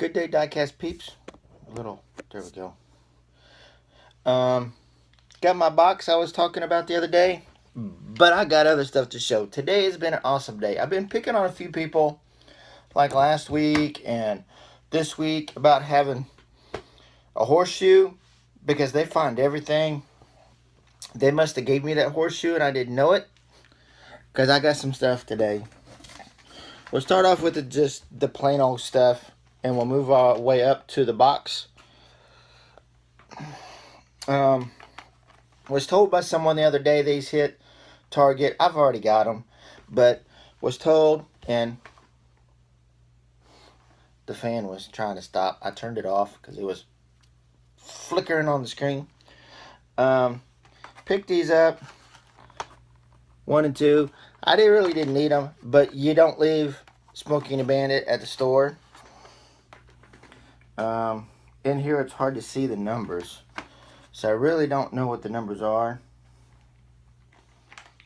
Good day, diecast peeps. There we go. Got my box I was talking about the other day, but I got other stuff to show. Today has been an awesome day. I've been picking on a few people, like last week and this week, about having a horseshoe because they find everything. They must have gave me that horseshoe and I didn't know it because I got some stuff today. We'll start off with just the plain old stuff, and we'll move our way up to the box. Was told by someone the other day these hit Target. I've already got them, but was told, and the fan was trying to stop. I turned it off because it was flickering on the screen. Picked these up, 1 and 2. I really didn't need them, but you don't leave Smokey and the Bandit at the store. In here it's hard to see the numbers, so I really don't know what the numbers are.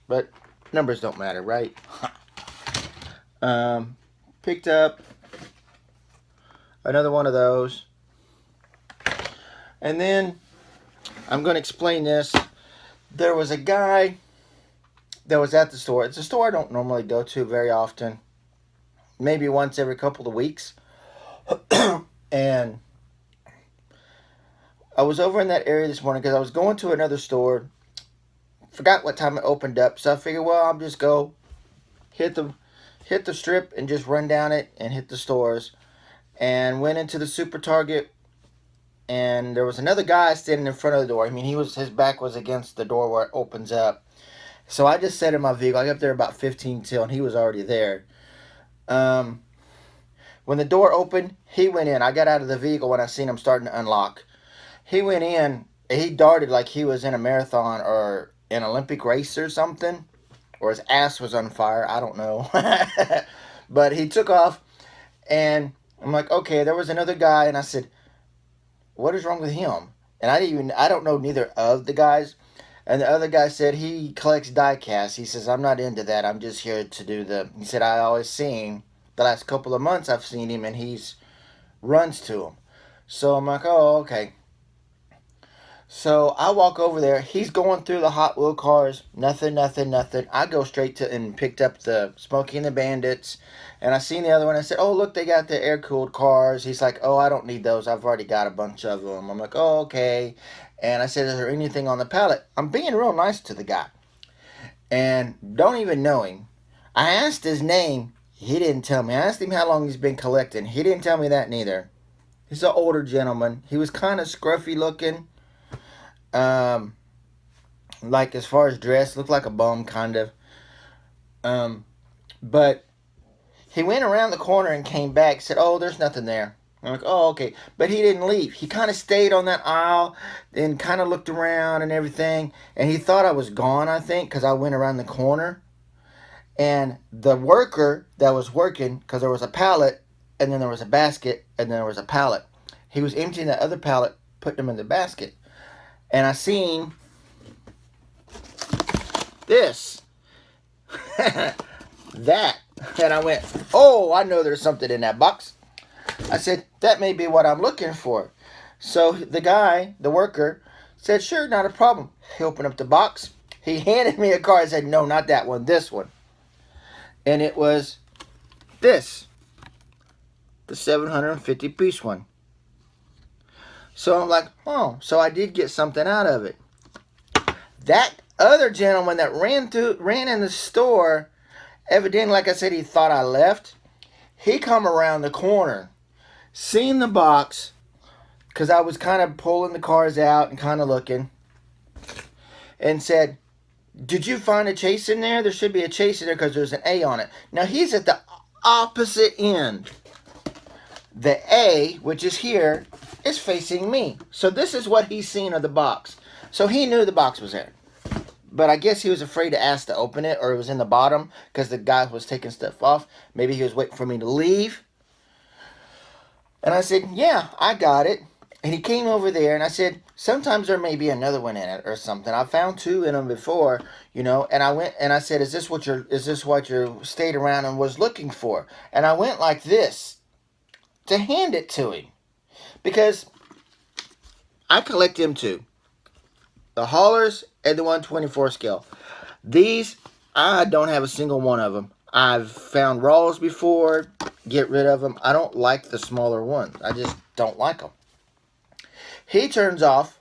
But numbers don't matter, right? Picked up another one of those. And then I'm going to explain this. There was a guy that was at the store. It's a store I don't normally go to very often. Maybe once every couple of weeks. And I was over in that area this morning because I was going to another store. Forgot what time it opened up, so I figured, well, I'll just go hit the strip and just run down it and hit the stores. And went into the Super Target, and there was another guy standing in front of the door. I mean, his back was against the door where it opens up. So I just sat in my vehicle. I got up there about 15 till, and he was already there. When the door opened, he went in. I got out of the vehicle when I seen him starting to unlock. He went in. He darted like he was in a marathon or an Olympic race or something. Or his ass was on fire. I don't know. But he took off, and I'm like, okay, there was another guy, and I said, what is wrong with him? And I don't know neither of the guys. And the other guy said he collects die casts. He says, I'm not into that. I'm just here to do he said, I always see him. The last couple of months I've seen him, and he's runs to him. So I'm like, oh, okay. So I walk over there. He's going through the Hot Wheel cars. Nothing. I go straight to and picked up the Smokey and the Bandits. And I seen the other one. I said, oh, look, they got the air-cooled cars. He's like, oh, I don't need those. I've already got a bunch of them. I'm like, oh, okay. And I said, is there anything on the pallet? I'm being real nice to the guy. And don't even know him. I asked his name. He didn't tell me. I asked him how long he's been collecting. He didn't tell me that neither. He's an older gentleman. He was kind of scruffy looking. Like as far as dress, looked like a bum kind of. But he went around the corner and came back, said, oh, there's nothing there. I'm like, oh, okay. But he didn't leave. He kind of stayed on that aisle and kind of looked around and everything. And he thought I was gone, I think, because I went around the corner. And the worker that was working, because there was a pallet, and then there was a basket, and then there was a pallet. He was emptying the other pallet, putting them in the basket. And I seen this. That. And I went, oh, I know there's something in that box. I said, that may be what I'm looking for. So the guy, the worker, said, sure, not a problem. He opened up the box. He handed me a card and said, no, not that one, this one. And it was this. The 750-piece one. So I'm like, oh, so I did get something out of it. That other gentleman that ran in the store, evidently, like I said, he thought I left. He come around the corner, seen the box, because I was kind of pulling the cars out and kind of looking, and said, did you find a chase in there? There should be a chase in there because there's an A on it. Now, he's at the opposite end. The A, which is here, is facing me. So this is what he's seen of the box. So he knew the box was there. But I guess he was afraid to ask to open it, or it was in the bottom because the guy was taking stuff off. Maybe he was waiting for me to leave. And I said, yeah, I got it. And he came over there, and I said, sometimes there may be another one in it or something. I found 2 in them before, And I went and I said, is this what you stayed around and was looking for? And I went like this. to hand it to him. Because I collect them too. The haulers and the 124 scale. These, I don't have a single one of them. I've found raws before. Get rid of them. I don't like the smaller ones. I just don't like them. He turns off,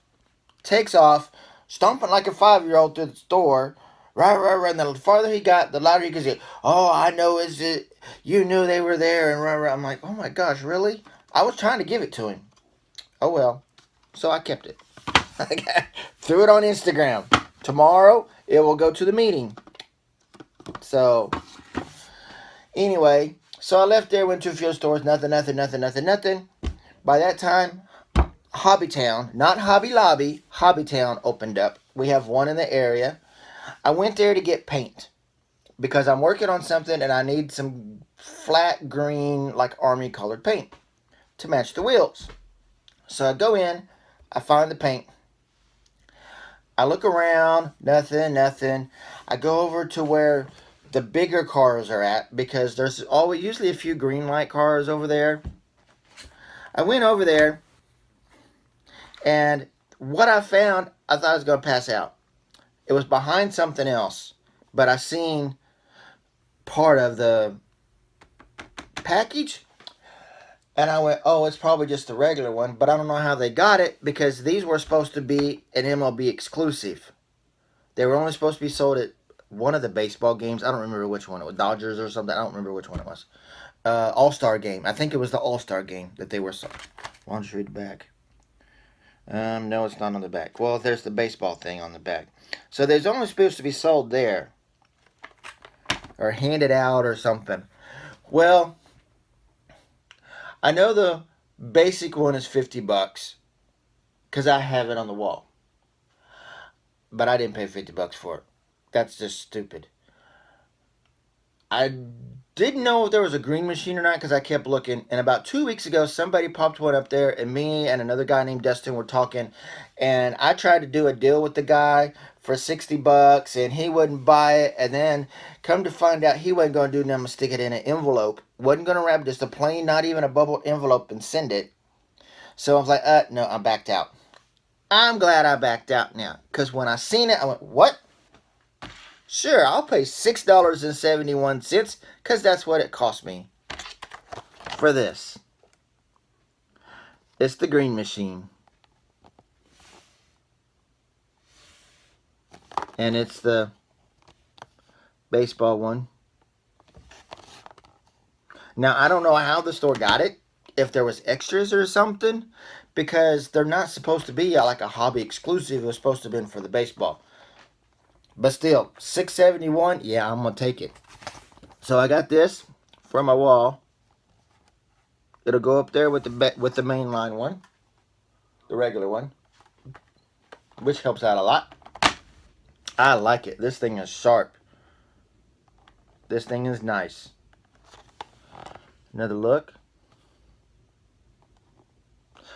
takes off, stomping like a 5-year-old through the store. Right. And the farther he got, the louder he could say, "Oh, I know, is it? You knew they were there." And right. I'm like, oh my gosh, really? I was trying to give it to him. Oh well. So I kept it. Threw it on Instagram. Tomorrow, it will go to the meeting. So, anyway, so I left there, went to a few stores, nothing. By that time, Hobbytown, not Hobby Lobby, Hobbytown opened up. We have one in the area. I went there to get paint because I'm working on something and I need some flat green, like army colored paint to match the wheels. So I go in, I find the paint. I look around, nothing. I go over to where the bigger cars are at because there's always usually a few green light cars over there. I went over there, and what I found, I thought I was going to pass out. It was behind something else, but I seen part of the package, and I went, oh, it's probably just the regular one, but I don't know how they got it because these were supposed to be an MLB exclusive. They were only supposed to be sold at one of the baseball games. I don't remember which one. It was Dodgers or something. I don't remember which one it was. All-Star game. I think it was the All-Star game that they were sold. Why don't you read the back? No, it's not on the back. Well, there's the baseball thing on the back. So there's only supposed to be sold there. Or handed out or something. Well, I know the basic one is $50 because I have it on the wall. But I didn't pay $50 for it. That's just stupid. I didn't know if there was a green machine or not because I kept looking. And about 2 weeks ago, somebody popped one up there, and me and another guy named Dustin were talking. And I tried to do a deal with the guy for $60, and he wouldn't buy it. And then come to find out, he wasn't going to do nothing but stick it in an envelope. Wasn't going to wrap just a plain, not even a bubble envelope, and send it. So I was like, no, I backed out. I'm glad I backed out now. Because when I seen it, I went, what? Sure, I'll pay $6.71 because that's what it cost me for this. It's the green machine. And it's the baseball one. Now, I don't know how the store got it. If there was extras or something. Because they're not supposed to be like a hobby exclusive. It was supposed to have been for the baseball. But still, $6.71, yeah, I'm going to take it. So I got this for my wall. It'll go up there with the mainline one. The regular one. Which helps out a lot. I like it. This thing is sharp. This thing is nice. Another look.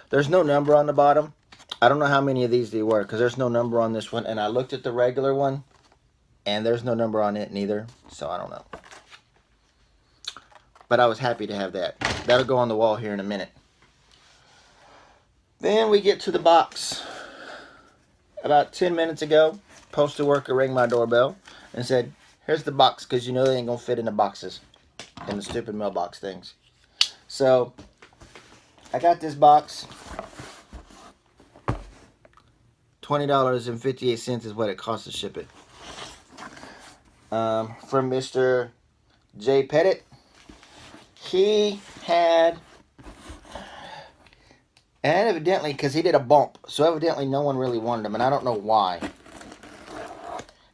There's no number on the bottom. I don't know how many of these there were because there's no number on this one. And I looked at the regular one. And there's no number on it neither. So I don't know. But I was happy to have that. That'll go on the wall here in a minute. Then we get to the box. About 10 minutes ago, postal worker rang my doorbell and said, here's the box because you know they ain't going to fit in the boxes. In the stupid mailbox things. So, I got this box. $20.58 is what it costs to ship it. From Mr. J. Pettit. He had, and evidently, because he did a bump, so evidently no one really wanted them, and I don't know why.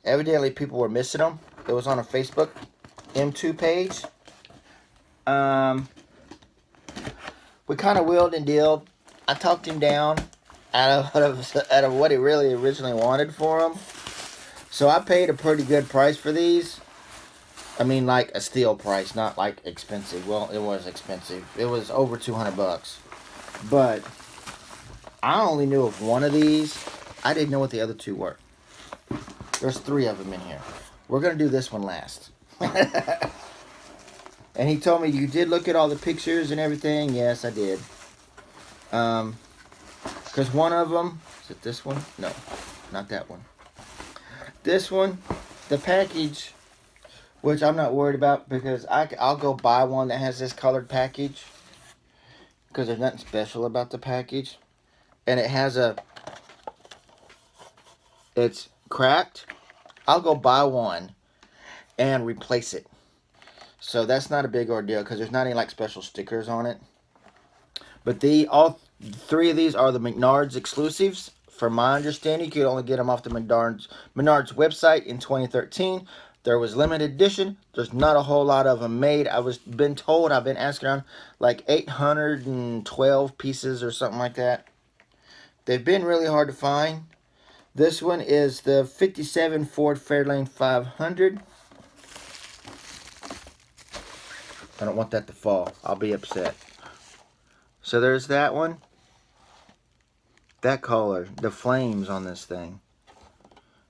Evidently people were missing them. It was on a Facebook M2 page. We kind of wheeled and dealed. I talked him down out of what he really originally wanted for them. So I paid a pretty good price for these. I mean, like a steal price, not like expensive. Well, it was expensive. It was over $200. But I only knew of one of these. I didn't know what the other two were. There's 3 of them in here. We're going to do this one last. And he told me, you did look at all the pictures and everything. Yes, I did. Because one of them, is it this one? No, not that one. This one, the package, which I'm not worried about because I'll go buy one that has this colored package. Because there's nothing special about the package. And it has it's cracked. I'll go buy one and replace it. So that's not a big ordeal because there's not any like special stickers on it. But all three of these are the menards exclusives. From my understanding, you could only get them off the menards website in 2013. There was limited edition. There's not a whole lot of them made. I've been asking around, like 812 pieces or something like that. They've been really hard to find. This one is the 57 Ford Fairlane 500. I don't want that to fall. I'll be upset. So there's that one. That color, the flames on this thing.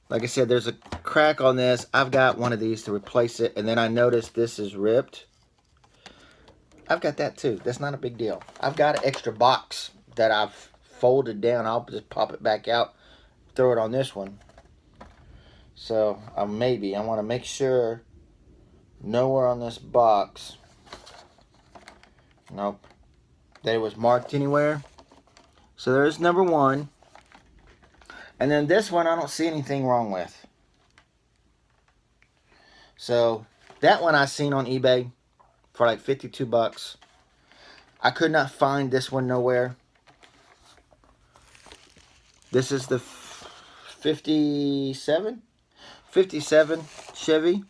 Like I said, there's a crack on this. I've got one of these to replace it, and then I noticed this is ripped. I've got that too. That's not a big deal. I've got an extra box that I've folded down. I'll just pop it back out, throw it on this one. So I want to make sure nowhere on this box, nope, that it was marked anywhere. So there's number one. And then this one I don't see anything wrong with. So that one I seen on eBay for like 52 bucks. I could not find this one nowhere. This is the 57 Chevy.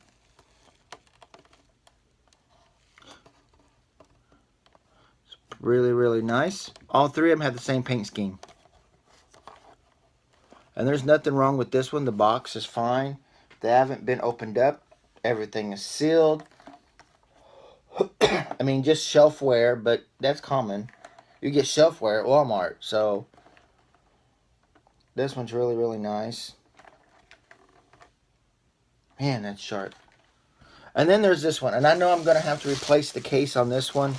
It's really, really nice. All three of them have the same paint scheme. And there's nothing wrong with this one. The box is fine. They haven't been opened up. Everything is sealed. I mean, just shelfware, but that's common. You get shelfware at Walmart. So this one's really, really nice. Man, that's sharp. And then there's this one. And I know I'm going to have to replace the case on this one.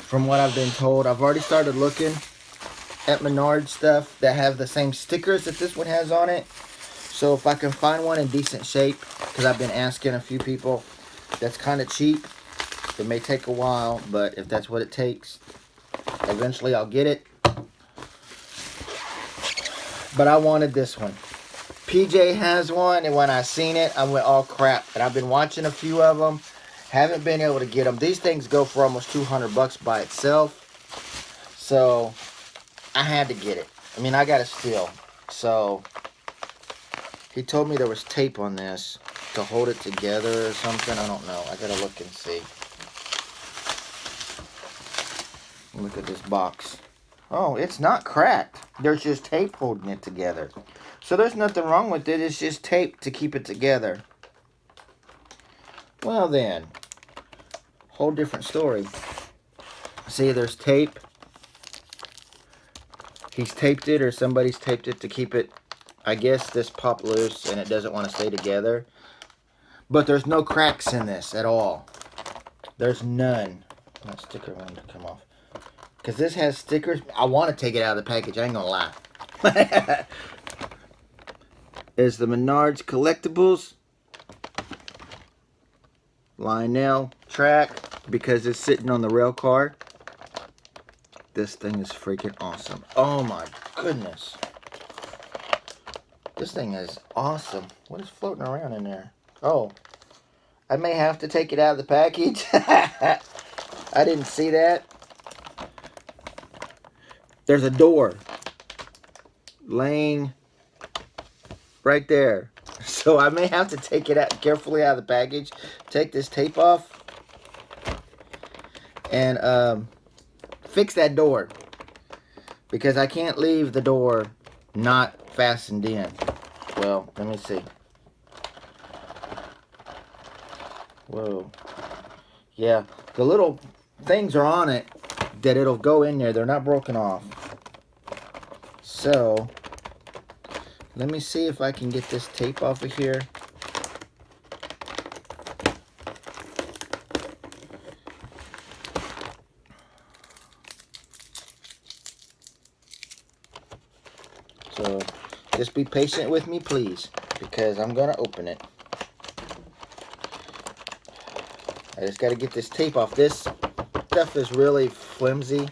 From what I've been told. I've already started looking at Menards stuff that have the same stickers that this one has on it. So if I can find one in decent shape, because I've been asking a few people, that's kind of cheap. It may take a while, but if that's what it takes, eventually I'll get it. But I wanted this one. PJ has one, and when I seen it, I went, oh crap. And I've been watching a few of them. Haven't been able to get them. These things go for almost 200 bucks by itself. So I had to get it. I mean, I got a steal. So he told me there was tape on this to hold it together or something. I don't know. I gotta look and see. Look at this box. Oh, it's not cracked. There's just tape holding it together. So there's nothing wrong with it. It's just tape to keep it together. Well then, whole different story. See, there's tape. He's taped it, or somebody's taped it to keep it, I guess, this popped loose and it doesn't want to stay together. But there's no cracks in this at all. There's none. That sticker wanted to come off. Because this has stickers. I want to take it out of the package. I ain't going to lie. Is the Menards collectibles. Lionel track. Because it's sitting on the rail car. This thing is freaking awesome. Oh my goodness. This thing is awesome. What is floating around in there? Oh. I may have to take it out of the package. I didn't see that. There's a door laying right there. So I may have to take it out carefully out of the package. Take this tape off. And fix that door. Because I can't leave the door not fastened in. Well, let me see. Whoa. Yeah, the little things are on it that it'll go in there. They're not broken off. So, let me see if I can get this tape off of here. So just be patient with me, please, because I'm going to open it. I just got to get this tape off. This stuff is really flimsy.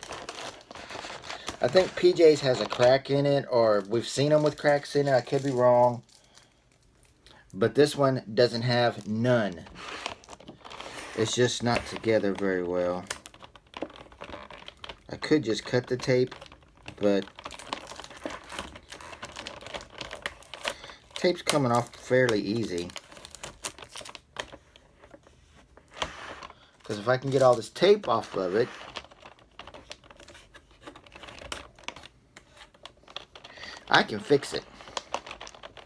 I think PJ's has a crack in it, or we've seen them with cracks in it. I could be wrong. But this one doesn't have none. It's just not together very well. I could just cut the tape, but tape's coming off fairly easy. Because if I can get all this tape off of it, I can fix it.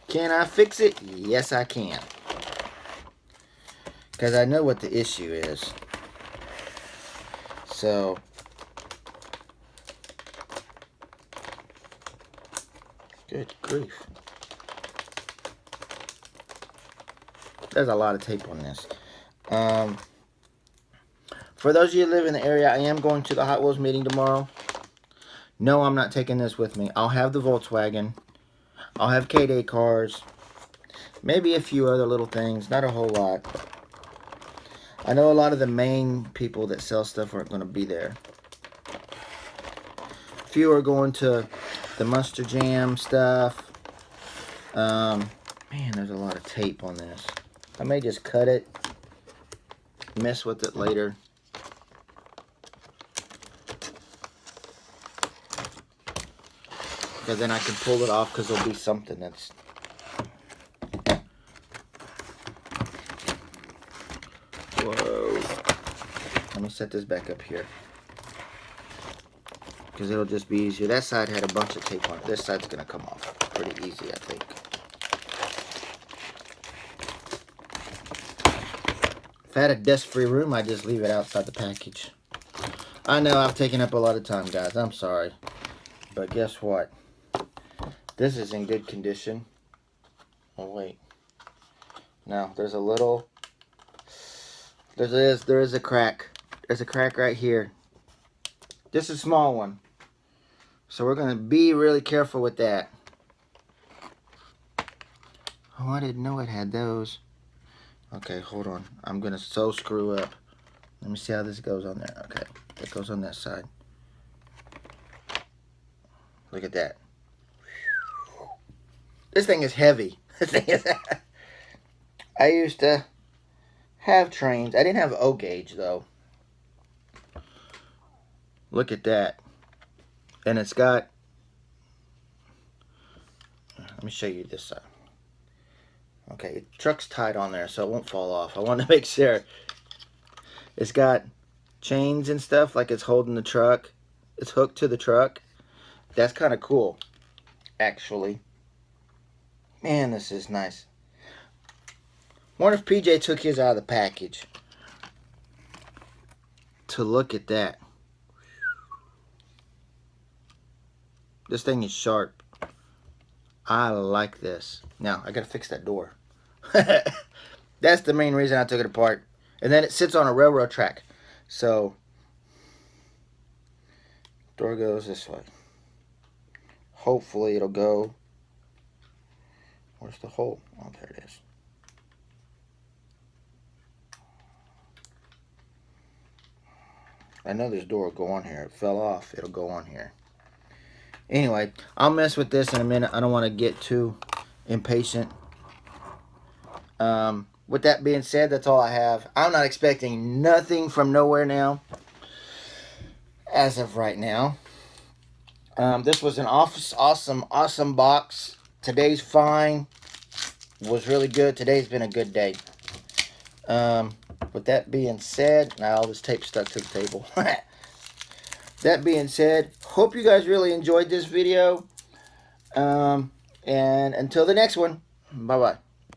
Can I fix it? Yes, I can. Because I know what the issue is. So, good grief. There's a lot of tape on this. For those of you who live in the area, I am going to the Hot Wheels meeting tomorrow. No, I'm not taking this with me. I'll have the Volkswagen. I'll have K-Day cars. Maybe a few other little things. Not a whole lot. I know a lot of the main people that sell stuff aren't going to be there. A few are going to the Monster Jam stuff. Man, there's a lot of tape on this. I may just cut it. Mess with it later. Because then I can pull it off, because there'll be something that's... Whoa. Let me set this back up here. Because it'll just be easier. That side had a bunch of tape on it. This side's going to come off pretty easy, I think. If I had a dust-free room, I'd just leave it outside the package. I know I've taken up a lot of time, guys. I'm sorry. But guess what? This is in good condition. Oh, wait. No, there's a little... There is a crack. There's a crack right here. Just a small one. So we're going to be really careful with that. Oh, I didn't know it had those. Okay, hold on. I'm going to so screw up. Let me see how this goes on there. Okay, that goes on that side. Look at that. This thing is heavy. This thing is... I used to have trains. I didn't have O gauge, though. Look at that. And it's got... Let me show you this side. Okay, the truck's tied on there, so it won't fall off. I want to make sure. It's got chains and stuff, like it's holding the truck. It's hooked to the truck. That's kind of cool, actually. Man, this is nice. Wonder if PJ took his out of the package. To look at that. This thing is sharp. I like this. Now, I gotta fix that door. That's the main reason I took it apart. And then it sits on a railroad track. So, door goes this way. Hopefully it'll go. Where's the hole? Oh, there it is. I know this door will go on here. It fell off. It'll go on here. Anyway, I'll mess with this in a minute. I don't want to get too impatient. With that being said, that's all I have. I'm not expecting nothing from nowhere now. As of right now. This was an awesome box. Today's fine. Was really good. Today's been a good day. With that being said, now all this tape stuck to the table. That being said, hope you guys really enjoyed this video. And until the next one, bye-bye.